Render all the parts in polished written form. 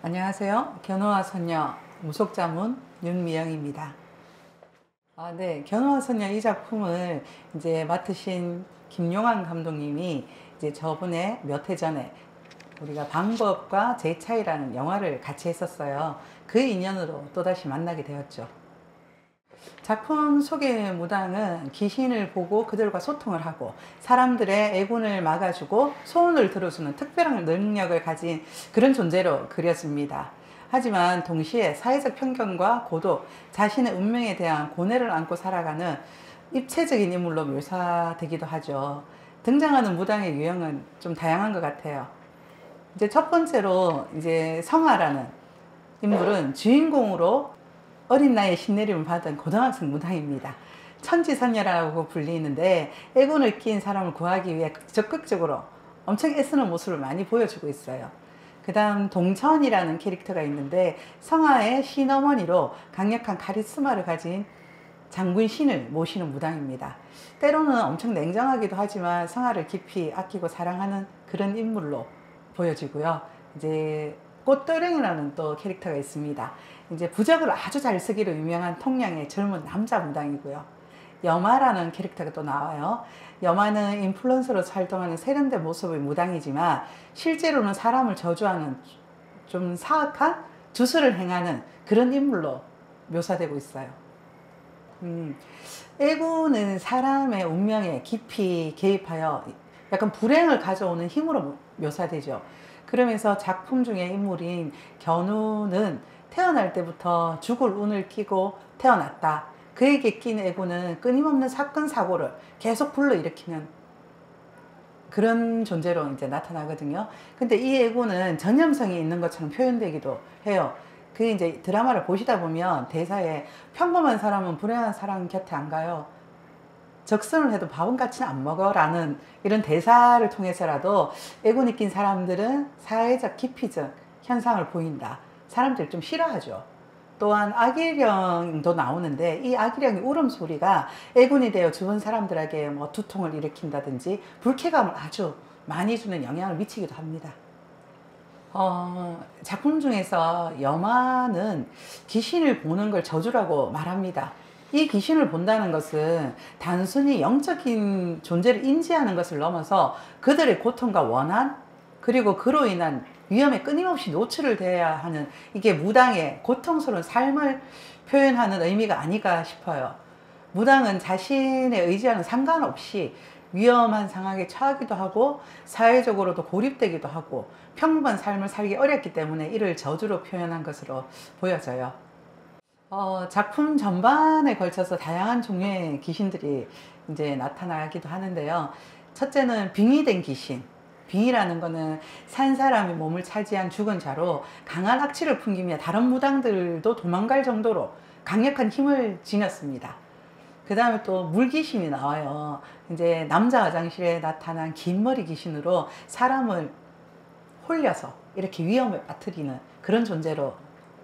안녕하세요. 견우와 선녀 무속자문 윤미영입니다. 네, 견우와 선녀 이 작품을 이제 맡으신 김용환 감독님이 이제 저번에 몇 해 전에 우리가 방법과 제 차이라는 영화를 같이 했었어요. 그 인연으로 또다시 만나게 되었죠. 작품 속의 무당은 귀신을 보고 그들과 소통을 하고 사람들의 애군을 막아주고 소원을 들어주는 특별한 능력을 가진 그런 존재로 그려집니다. 하지만 동시에 사회적 편견과 고독, 자신의 운명에 대한 고뇌를 안고 살아가는 입체적인 인물로 묘사되기도 하죠. 등장하는 무당의 유형은 좀 다양한 것 같아요. 이제 첫 번째로 이제 성아라는 인물은 주인공으로 어린 나이에 신내림을 받은 고등학생 무당입니다. 천지선녀라고 불리는데 애군을 낀 사람을 구하기 위해 적극적으로 엄청 애쓰는 모습을 많이 보여주고 있어요. 그 다음 동천이라는 캐릭터가 있는데 성아의 신어머니로 강력한 카리스마를 가진 장군 신을 모시는 무당입니다. 때로는 엄청 냉정하기도 하지만 성아를 깊이 아끼고 사랑하는 그런 인물로 보여지고요. 이제 꽃도령이라는 또 캐릭터가 있습니다. 이제 부적을 아주 잘 쓰기로 유명한 통량의 젊은 남자 무당이고요. 여마라는 캐릭터가 또 나와요. 여마는 인플루언서로 활동하는 세련된 모습의 무당이지만 실제로는 사람을 저주하는 좀 사악한 주술을 행하는 그런 인물로 묘사되고 있어요. 애군은 사람의 운명에 깊이 개입하여 약간 불행을 가져오는 힘으로 묘사되죠. 그러면서 작품 중의 인물인 견우는 태어날 때부터 죽을 운을 끼고 태어났다. 그에게 낀 애군은 끊임없는 사건 사고를 계속 불러일으키는 그런 존재로 이제 나타나거든요. 근데 이 애군은 전염성이 있는 것처럼 표현되기도 해요. 그 이제 드라마를 보시다 보면 대사에 평범한 사람은 불행한 사람 곁에 안 가요. 적선을 해도 밥은같이는 안 먹어 라는 이런 대사를 통해서라도 애군이 낀 사람들은 사회적 기피적 현상을 보인다. 사람들 좀 싫어하죠. 또한 악일령도 나오는데 이 악일령의 울음소리가 애군이 되어 주변 사람들에게 뭐 두통을 일으킨다든지 불쾌감을 아주 많이 주는 영향을 미치기도 합니다. 작품 중에서 여마는 귀신을 보는 걸 저주라고 말합니다. 이 귀신을 본다는 것은 단순히 영적인 존재를 인지하는 것을 넘어서 그들의 고통과 원한 그리고 그로 인한 위험에 끊임없이 노출을 돼야 하는 이게 무당의 고통스러운 삶을 표현하는 의미가 아닐까 싶어요. 무당은 자신의 의지와는 상관없이 위험한 상황에 처하기도 하고 사회적으로도 고립되기도 하고 평범한 삶을 살기 어렵기 때문에 이를 저주로 표현한 것으로 보여져요. 작품 전반에 걸쳐서 다양한 종류의 귀신들이 이제 나타나기도 하는데요. 첫째는 빙의된 귀신. 빙의라는 거는 산 사람이 몸을 차지한 죽은 자로 강한 악취를 풍기며 다른 무당들도 도망갈 정도로 강력한 힘을 지녔습니다. 그 다음에 또 물귀신이 나와요. 이제 남자 화장실에 나타난 긴 머리 귀신으로 사람을 홀려서 이렇게 위험에 빠뜨리는 그런 존재로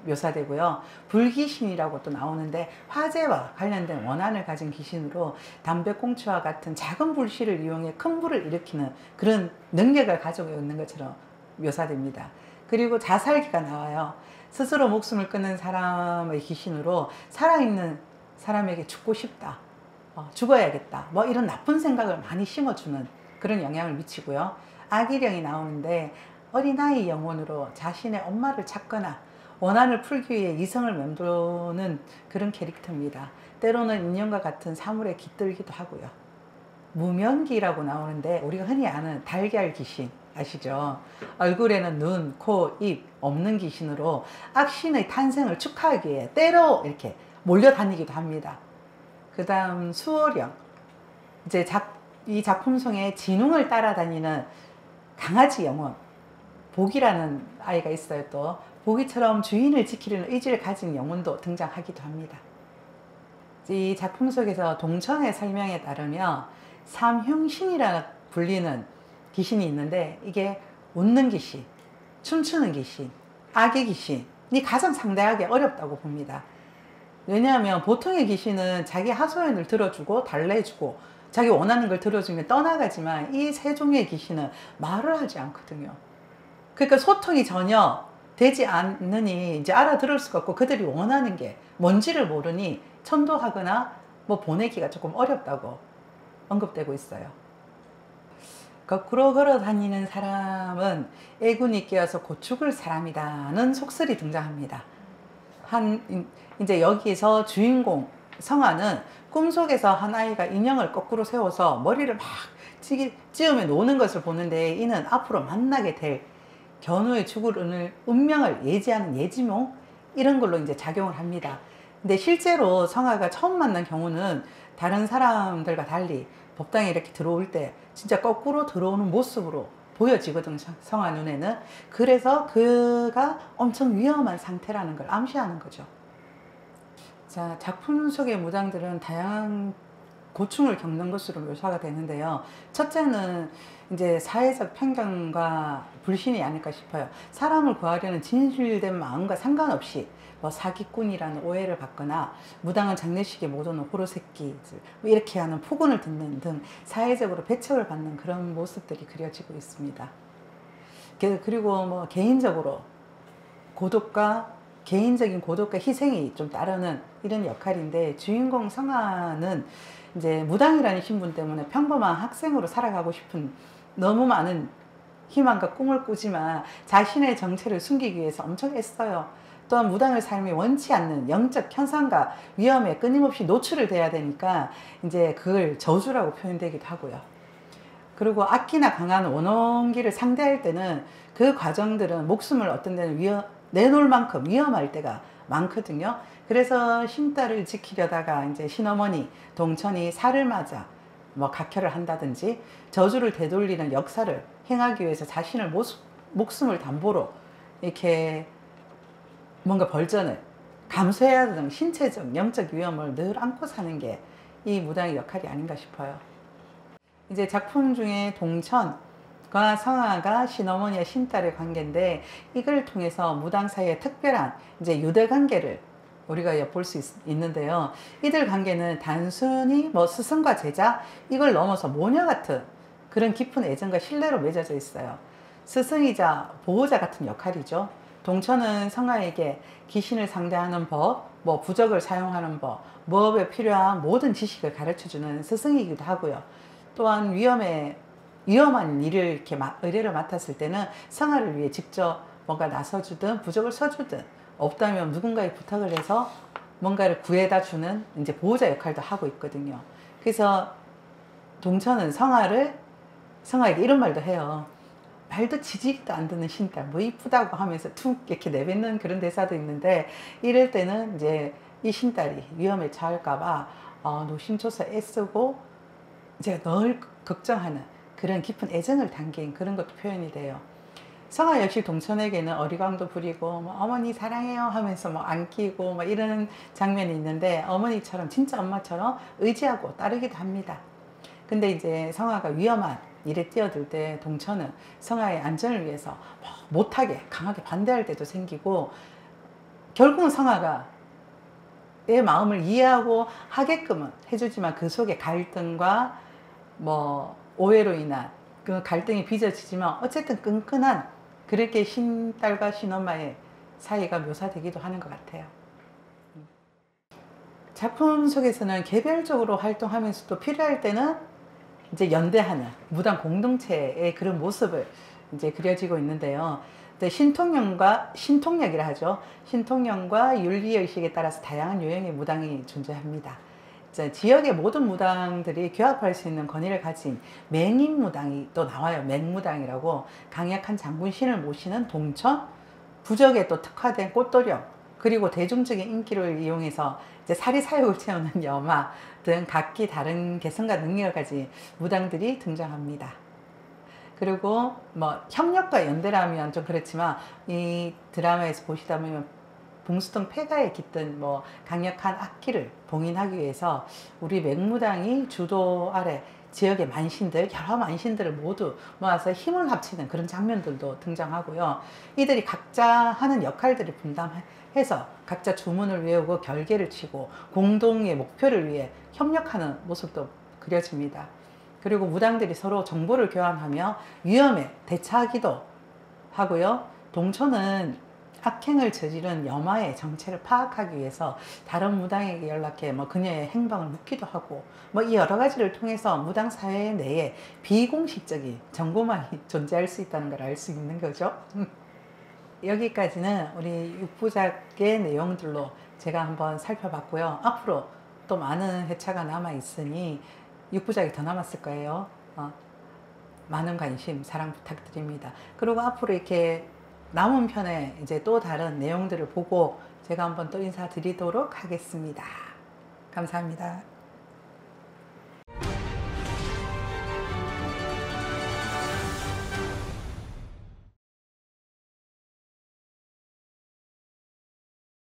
묘사되고요. 불귀신이라고 또 나오는데 화재와 관련된 원한을 가진 귀신으로 담배꽁초와 같은 작은 불씨를 이용해 큰 불을 일으키는 그런 능력을 가지고 있는 것처럼 묘사됩니다. 그리고 자살기가 나와요. 스스로 목숨을 끊는 사람의 귀신으로 살아있는 사람에게 죽고 싶다, 죽어야겠다, 뭐 이런 나쁜 생각을 많이 심어주는 그런 영향을 미치고요. 악일령이 나오는데 어린아이 영혼으로 자신의 엄마를 찾거나 원한을 풀기 위해 이성을 맴도는 그런 캐릭터입니다. 때로는 인연과 같은 사물에 깃들기도 하고요. 무명기라고 나오는데 우리가 흔히 아는 달걀 귀신 아시죠? 얼굴에는 눈, 코, 입 없는 귀신으로 악신의 탄생을 축하하기 위해 때로 이렇게 몰려다니기도 합니다. 그 다음 수호령. 이제 이 작품 속에 진웅을 따라다니는 강아지 영혼 복이라는 아이가 있어요. 또 보기처럼 주인을 지키려는 의지를 가진 영혼도 등장하기도 합니다. 이 작품 속에서 동천의 설명에 따르면 삼흉신이라 불리는 귀신이 있는데 이게 웃는 귀신, 춤추는 귀신, 악의 귀신이 가장 상대하기 어렵다고 봅니다. 왜냐하면 보통의 귀신은 자기 하소연을 들어주고 달래주고 자기 원하는 걸 들어주면 떠나가지만 이 세 종의 귀신은 말을 하지 않거든요. 그러니까 소통이 전혀 되지 않느니 이제 알아들을 수가 없고 그들이 원하는 게 뭔지를 모르니 천도하거나 뭐 보내기가 조금 어렵다고 언급되고 있어요. 거꾸로 걸어 다니는 사람은 애군이 깨어서 곧 죽을 사람이다는 속설이 등장합니다. 이제 여기서 주인공 성화는 꿈속에서 한 아이가 인형을 거꾸로 세워서 머리를 막 찌우며 노는 것을 보는데 이는 앞으로 만나게 될 견우의 죽을 운명을 예지하는 예지몽 이런 걸로 이제 작용을 합니다. 근데 실제로 성화가 처음 만난 경우는 다른 사람들과 달리 법당에 이렇게 들어올 때 진짜 거꾸로 들어오는 모습으로 보여지거든, 성화 눈에는. 그래서 그가 엄청 위험한 상태라는 걸 암시하는 거죠. 자, 작품 속의 무당들은 다양한 고충을 겪는 것으로 묘사가 되는데요. 첫째는 이제 사회적 편견과 불신이 아닐까 싶어요. 사람을 구하려는 진실된 마음과 상관없이 뭐 사기꾼이라는 오해를 받거나 무당한 장례식에 못 오는 호로새끼들 뭐 이렇게 하는 폭언을 듣는 등 사회적으로 배척을 받는 그런 모습들이 그려지고 있습니다. 그리고 뭐 개인적인 고독과 희생이 좀 따르는 이런 역할인데, 주인공 성화는 이제 무당이라는 신분 때문에 평범한 학생으로 살아가고 싶은 너무 많은 희망과 꿈을 꾸지만 자신의 정체를 숨기기 위해서 엄청 애써요. 또한 무당의 삶이 원치 않는 영적 현상과 위험에 끊임없이 노출을 돼야 되니까 이제 그걸 저주라고 표현되기도 하고요. 그리고 악기나 강한 원혼기를 상대할 때는 그 과정들은 목숨을 어떤 데는 내놓을 만큼 위험할 때가 많거든요. 그래서 신딸을 지키려다가 이제 신어머니, 동천이 살을 맞아 뭐 각혈을 한다든지 저주를 되돌리는 역사를 행하기 위해서 자신을 목숨을 담보로 이렇게 뭔가 벌전을 감수해야 되는 신체적, 영적 위험을 늘 안고 사는 게 이 무당의 역할이 아닌가 싶어요. 이제 작품 중에 동천과 성화가 신어머니와 신딸의 관계인데, 이걸 통해서 무당 사이의 특별한 이제 유대 관계를 우리가 엿볼 수 있는데요. 이들 관계는 단순히 뭐 스승과 제자 이걸 넘어서 모녀 같은 그런 깊은 애정과 신뢰로 맺어져 있어요. 스승이자 보호자 같은 역할이죠. 동천은 성화에게 귀신을 상대하는 법, 뭐 부적을 사용하는 법, 무업에 필요한 모든 지식을 가르쳐주는 스승이기도 하고요. 또한 위험한 일을 이렇게 의뢰를 맡았을 때는 성화를 위해 직접 뭔가 나서주든 부적을 써주든, 없다면 누군가의 부탁을 해서 뭔가를 구해다 주는 이제 보호자 역할도 하고 있거든요. 그래서 동천은 성화에게 이런 말도 해요. 말도 지지도 안 듣는 신딸 뭐 이쁘다고 하면서 툭 이렇게 내뱉는 그런 대사도 있는데, 이럴 때는 이제 이 신딸이 위험에 처할까봐 노심초사 애쓰고 이제 널 걱정하는 그런 깊은 애정을 담긴 그런 것도 표현이 돼요. 성화 역시 동천에게는 어리광도 부리고 뭐 어머니 사랑해요 하면서 뭐 안기고 뭐 이런 장면이 있는데, 어머니처럼 진짜 엄마처럼 의지하고 따르기도 합니다. 근데 이제 성화가 위험한 일에 뛰어들 때 동천은 성화의 안전을 위해서 못하게 강하게 반대할 때도 생기고, 결국은 성화가 내 마음을 이해하고 하게끔은 해주지만 그 속에 갈등과 뭐 오해로 인한 그 갈등이 빚어지지만 어쨌든 끈끈한 그렇게 신딸과 신엄마의 사이가 묘사되기도 하는 것 같아요. 작품 속에서는 개별적으로 활동하면서도 필요할 때는 이제 연대하는 무당 공동체의 그런 모습을 이제 그려지고 있는데요. 신통력이라 하죠. 신통력과 윤리의식에 따라서 다양한 유형의 무당이 존재합니다. 지역의 모든 무당들이 교합할 수 있는 권위를 가진 맹인무당이 또 나와요. 맹무당이라고 강력한 장군신을 모시는 동천, 부적에 또 특화된 꽃도령, 그리고 대중적인 인기를 이용해서 이제 사리사욕을 채우는 여마 등 각기 다른 개성과 능력을 가진 무당들이 등장합니다. 그리고 뭐 협력과 연대라면 좀 그렇지만 이 드라마에서 보시다 보면 봉수동 폐가에 깃든 뭐 강력한 악기를 봉인하기 위해서 우리 맹무당이 주도 아래 지역의 여러 만신들을 모두 모아서 힘을 합치는 그런 장면들도 등장하고요. 이들이 각자 하는 역할들을 분담해서 각자 주문을 외우고 결계를 치고 공동의 목표를 위해 협력하는 모습도 그려집니다. 그리고 무당들이 서로 정보를 교환하며 위험에 대처하기도 하고요. 동천은 악행을 저지른 여마의 정체를 파악하기 위해서 다른 무당에게 연락해 그녀의 행방을 묻기도 하고 이 여러 가지를 통해서 무당 사회 내에 비공식적인 정보망이 존재할 수 있다는 걸 알 수 있는 거죠. 여기까지는 우리 육부작의 내용들로 제가 한번 살펴봤고요. 앞으로 또 많은 회차가 남아 있으니 육부작이 더 남았을 거예요. 많은 관심, 사랑 부탁드립니다. 그리고 앞으로 이렇게 남은 편에 이제 또 다른 내용들을 보고 제가 한번 또 인사드리도록 하겠습니다. 감사합니다.